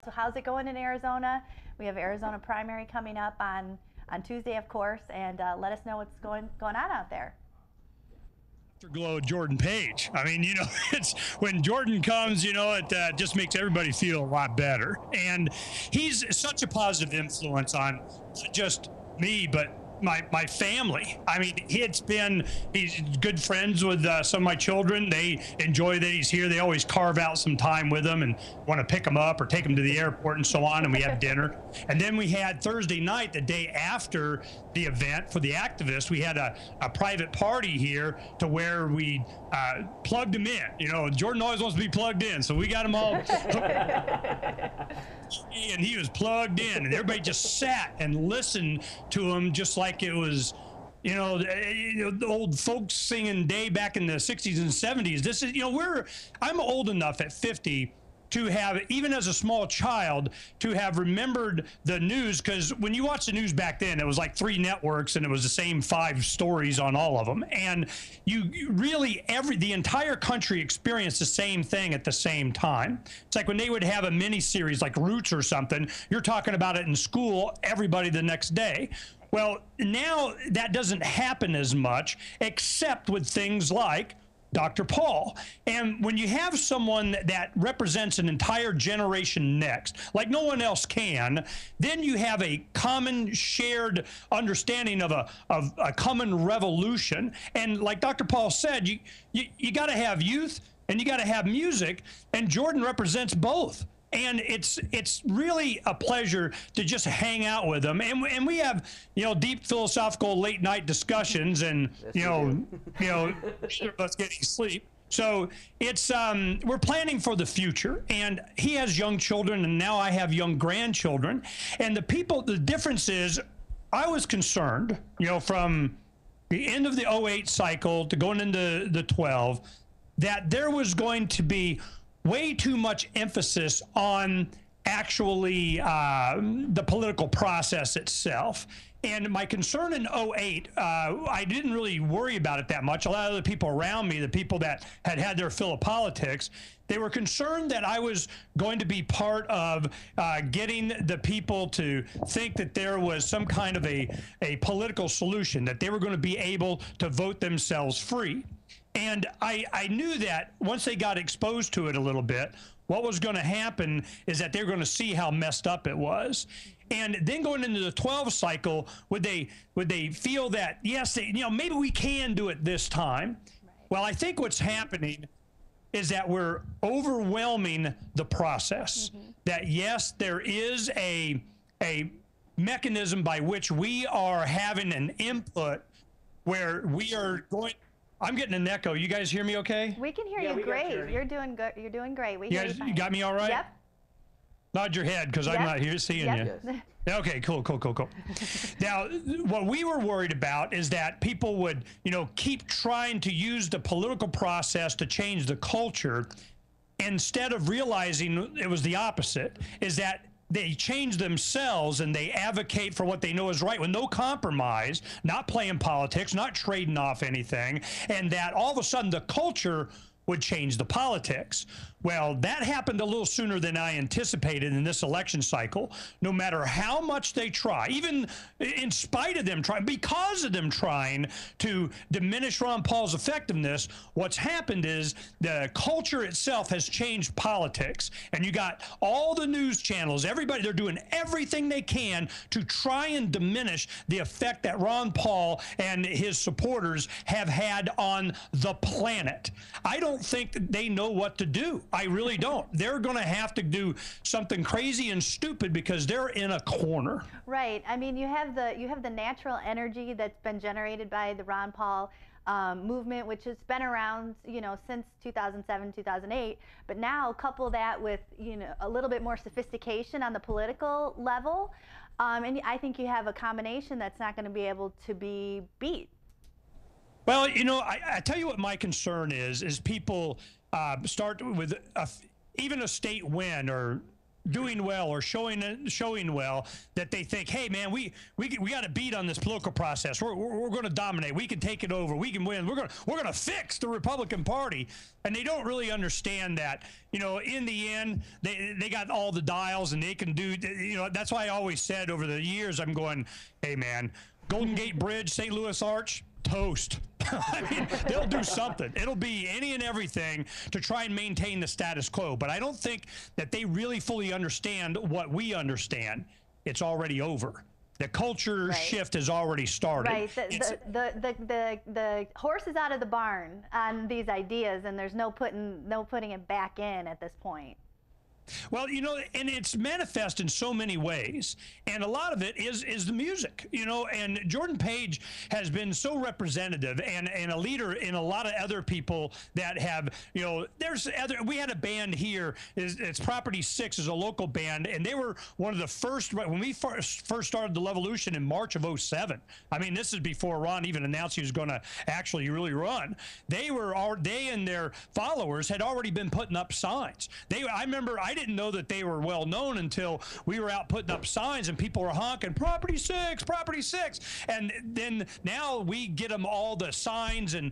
So how's it going in Arizona? We have Arizona primary coming up on Tuesday, of course, and let us know what's going on out there. Afterglow of Jordan Page. I mean, it's when Jordan comes, it just makes everybody feel a lot better. And he's such a positive influence on not just me, but my family. I mean, he's good friends with some of my children. They enjoy that he's here. They always carve out some time with him and want to pick him up or take him to the airport and so on. And we have dinner. And then we had Thursday night, the day after the event for the activists, we had a private party here to where we plugged him in. Jordan always wants to be plugged in, so we got him all and he was plugged in, and everybody just sat and listened to him just like it was the old folks singing day back in the 60s and 70s. This is, I'm old enough at 50 to have, even as a small child, to have remembered the news, because when you watch the news back then, it was like 3 networks and it was the same 5 stories on all of them. And you really, the entire country experienced the same thing at the same time. It's like when they would have a mini series like Roots or something, you're talking about it in school, everybody the next day. Well, now that doesn't happen as much, except with things like Dr. Paul. And when you have someone that represents an entire generation next, like no one else can, then you have a common shared understanding of a common revolution. And like Dr. Paul said, you got to have youth and you got to have music, and Jordan represents both. And it's really a pleasure to just hang out with them, and we have deep philosophical late night discussions, and neither of us getting sleep. So it's we're planning for the future, and he has young children, and now I have young grandchildren, and the difference is, I was concerned, from the end of the 08 cycle to going into the 12, that there was going to be way too much emphasis on actually the political process itself. And my concern in 08, I didn't really worry about it that much. A lot of the people around me, the people that had their fill of politics, they were concerned that I was going to be part of getting the people to think that there was some kind of a political solution, that they were going to be able to vote themselves free. And I knew that once they got exposed to it a little bit, what was going to happen is that they're going to see how messed up it was. And then going into the 12 cycle, would they feel that, yes, maybe we can do it this time? Right. Well, I think what's happening is that we're overwhelming the process. Mm-hmm. That, yes, there is a mechanism by which we are having an input where we are going. I'm getting an echo. You guys hear me okay? We can hear you great. You're doing good. You're doing great. We hear you fine. You got me all right? Yep. Nod your head, because I'm not here seeing you. Yes. Okay, cool. Now, what we were worried about is that people would, keep trying to use the political process to change the culture, instead of realizing it was the opposite, is that they change themselves and they advocate for what they know is right with no compromise, not playing politics, not trading off anything, and that all of a sudden the culture would change the politics. Well, that happened a little sooner than I anticipated in this election cycle. No matter how much they try, even in spite of them trying, because of them trying to diminish Ron Paul's effectiveness, what's happened is the culture itself has changed politics. And you got all the news channels, everybody, they're doing everything they can to try and diminish the effect that Ron Paul and his supporters have had on the planet. I don't think that they know what to do. I really don't. They're going to have to do something crazy and stupid because they're in a corner. Right. I mean, you have the natural energy that's been generated by the Ron Paul movement, which has been around, since 2007, 2008. But now couple that with, a little bit more sophistication on the political level, and I think you have a combination that's not going to be able to be beat. Well, I tell you what my concern is people start with even a state win or doing well or showing well that they think, hey man, we got a beat on this political process. We're going to dominate. We can take it over. We can win. We're going to fix the Republican Party. And they don't really understand that, you know, in the end, they got all the dials and they can do, you know, that's why I always said over the years, I'm going, hey man, Golden Gate Bridge, St. Louis Arch, toast. I mean, they'll do something. It'll be any and everything to try and maintain the status quo. But I don't think that they really fully understand what we understand. It's already over. The culture shift has already started. Right. The horse is out of the barn on these ideas, and there's no putting it back in at this point. Well, you know, and it's manifest in so many ways, and a lot of it is the music, you know, and Jordan Page has been so representative and a leader in a lot of other people that have, you know, we had a band here, it's Property 6 is a local band, and they were one of the first, when we first started the Levolution in March of '07. I mean, this is before Ron even announced he was going to actually really run. They and their followers had already been putting up signs. I remember, I didn't know that they were well known until we were out putting up signs and people were honking Property 6, Property 6, and then now we get them all the signs and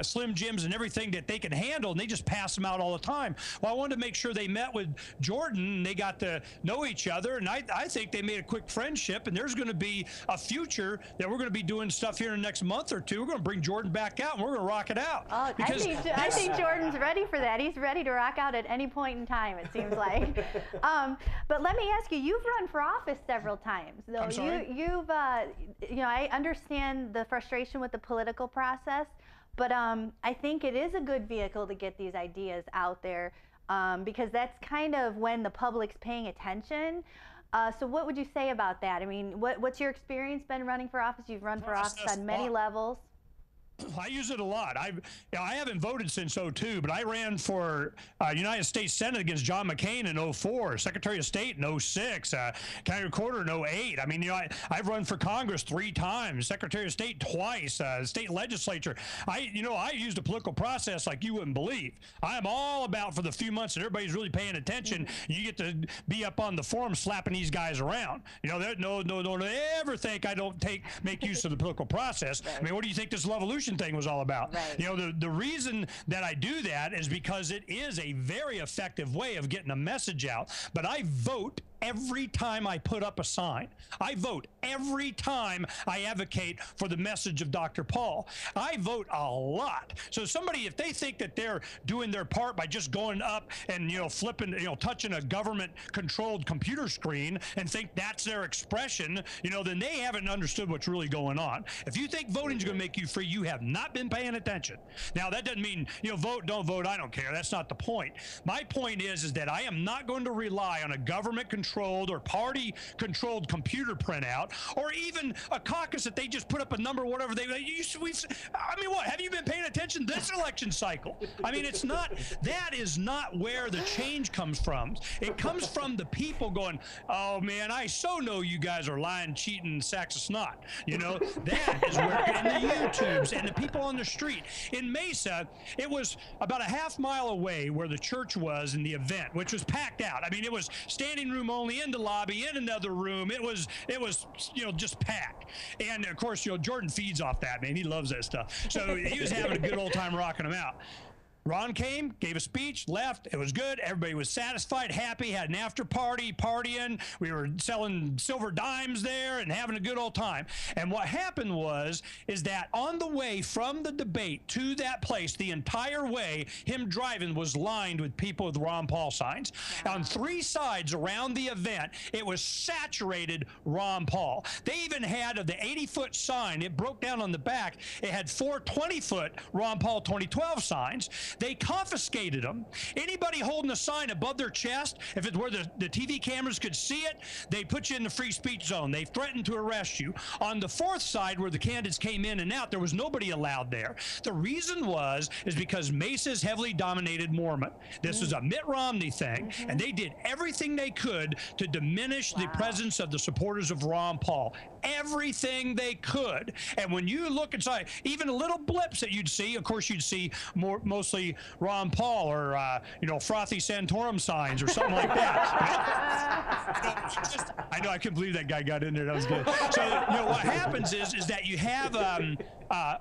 Slim Jims and everything that they can handle, and they just pass them out all the time. Well, I wanted to make sure they met with Jordan and they got to know each other, and I think they made a quick friendship, and there's going to be a future that we're going to be doing stuff here in the next month or two. We're going to bring Jordan back out and we're going to rock it out. Oh, I think Jordan's ready for that. He's ready to rock out at any point in time, it seems like. But let me ask you, you've run for office several times. So I'm sorry? you know, I understand the frustration with the political process, but I think it is a good vehicle to get these ideas out there because that's kind of when the public's paying attention. So what would you say about that? I mean, what's your experience been running for office? You've run for office on many levels. I use it a lot. I haven't voted since '02, but I ran for United States Senate against John McCain in '04, Secretary of State in '06, County Recorder in '08. I mean, you know, I've run for Congress 3 times, Secretary of State twice, state legislature. I used a political process like you wouldn't believe. I'm all about for the few months that everybody's really paying attention. You get to be up on the forum slapping these guys around. You know, don't ever think I don't make use of the political process. Right. I mean, what do you think this Levolution thing was all about? Right. You know, the reason that I do that is because it is a very effective way of getting a message out. But I vote every time I put up a sign. I vote every time I advocate for the message of Dr. Paul. I vote a lot. So somebody, if they think that they're doing their part by just going up and, you know, flipping, you know, touching a government-controlled computer screen and think that's their expression, you know, then they haven't understood what's really going on. If you think voting's going to make you free, you have not been paying attention. Now, that doesn't mean, you know, vote, don't vote, I don't care. That's not the point. My point is that I am not going to rely on a government-controlled or party-controlled computer printout, or even a caucus that they just put up a number, whatever I mean, what? Have you been paying attention this election cycle? I mean, it's not. That is not where the change comes from. It comes from the people going, "Oh man, I so know you guys are lying, cheating, sacks of snot." You know, that is where. And the YouTubes and the people on the street in Mesa, it was about a half mile away where the church was in the event, which was packed out. I mean, it was standing room only, in the lobby, in another room. It was, you know, just packed. And of course, you know, Jordan feeds off that, man. He loves that stuff. So he was having a good old time rocking them out. Ron came, gave a speech, left. It was good. Everybody was satisfied, happy, had an after party, partying. We were selling silver dimes there and having a good old time. And what happened is that on the way from the debate to that place, the entire way, him driving was lined with people with Ron Paul signs. Wow. On 3 sides around the event, it was saturated Ron Paul. They even had of the 80-foot sign, it broke down on the back, it had 4 20-foot Ron Paul 2012 signs. They confiscated them. Anybody holding a sign above their chest, if it's where the TV cameras could see it, they put you in the free speech zone. They threatened to arrest you. On the 4th side, where the candidates came in and out, there was nobody allowed there. The reason is because Mesa's heavily dominated Mormon. This is a Mitt Romney thing, and they did everything they could to diminish the presence of the supporters of Ron Paul. everything they could. And when you look inside, even little blips that you'd see, of course, you'd see mostly Ron Paul or, Frothy Santorum signs or something like that. I know, I couldn't believe that guy got in there. That was good. So, what happens is that you have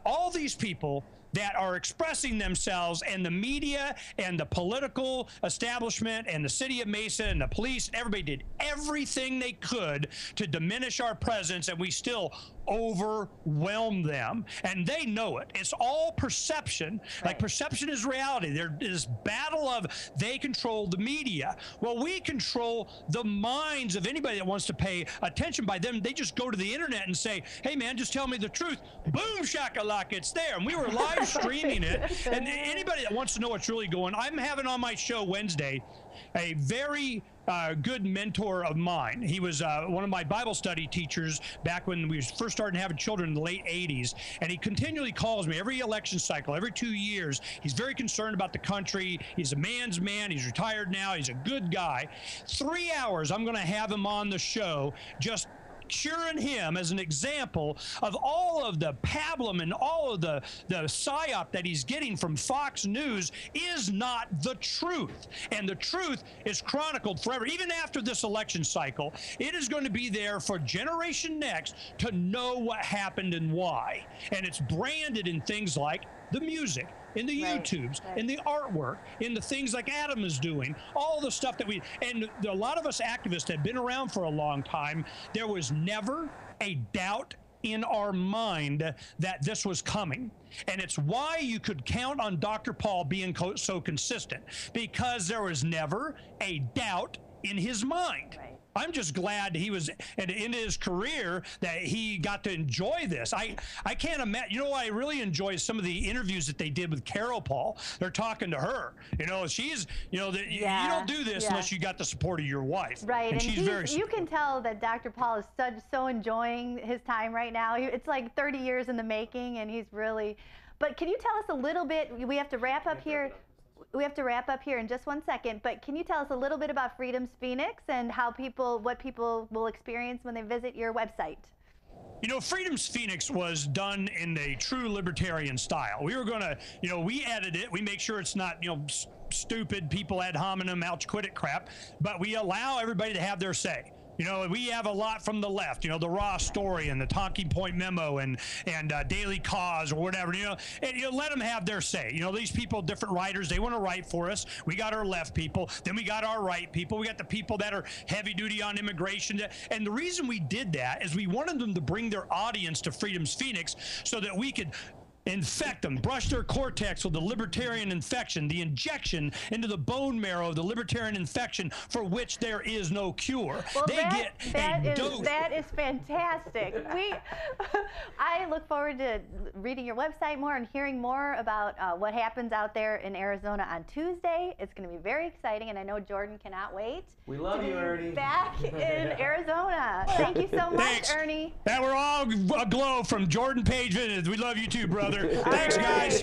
all these people that are expressing themselves, and the media and the political establishment and the city of Mesa and the police, and everybody did everything they could to diminish our presence, and we still overwhelm them, and they know it. It's all perception. Right. Like, perception is reality. There is battle of they control the media. Well, we control the minds of anybody that wants to pay attention. By them, they just go to the internet and say, hey man, just tell me the truth. Boom shakalaka, it's there. And we were live streaming it. And anybody that wants to know what's really going on, I'm having on my show Wednesday a very good mentor of mine. He was one of my Bible study teachers back when we first started having children in the late 80s. And he continually calls me every election cycle, every 2 years. He's very concerned about the country. He's a man's man. He's retired now. He's a good guy. 3 hours, I'm going to have him on the show, just cheering him as an example of all of the pablum and all of the psyop that he's getting from Fox News is not the truth. And the truth is chronicled forever. Even after this election cycle, it is going to be there for Generation Next to know what happened and why. And it's branded in things like the music, in the YouTubes, in the artwork, in the things like Adam is doing, all the stuff that and a lot of us activists have been around for a long time. There was never a doubt in our mind that this was coming. And it's why you could count on Dr. Paul being so consistent, because there was never a doubt in his mind. Right. I'm just glad he was in his career that he got to enjoy this. I can't imagine. You know what I really enjoy is some of the interviews that they did with Carol Paul. They're talking to her. She's, you don't do this unless you got the support of your wife. Right. And she's very you can tell that Dr. Paul is so enjoying his time right now. It's like 30 years in the making, and he's really. But can you tell us a little bit? We have to wrap up here. We have to wrap up here in just 1 second, but can you tell us a little bit about Freedom's Phoenix and what people will experience when they visit your website? Freedom's Phoenix was done in a true libertarian style. We were going to, we edit it. We make sure it's not, stupid people ad hominem, ouch, quit it crap, but we allow everybody to have their say. We have a lot from the left, the raw story and the talking point memo and Daily Cause or whatever, and let them have their say. These people, different writers, they want to write for us. We got our left people, then we got our right people. We got the people that are heavy duty on immigration. And the reason we did that is we wanted them to bring their audience to Freedom's Phoenix so that we could infect them, brush their cortex with the libertarian infection, the injection into the bone marrow of the libertarian infection for which there is no cure. Well, they get a dose. That is fantastic. I look forward to reading your website more and hearing more about what happens out there in Arizona on Tuesday. It's going to be very exciting, and I know Jordan cannot wait. We love you, Ernie. Back in Arizona. Thank you so much, Thanks. Ernie. That we're all aglow from Jordan Page Vintage. We love you too, brother. Thanks, guys.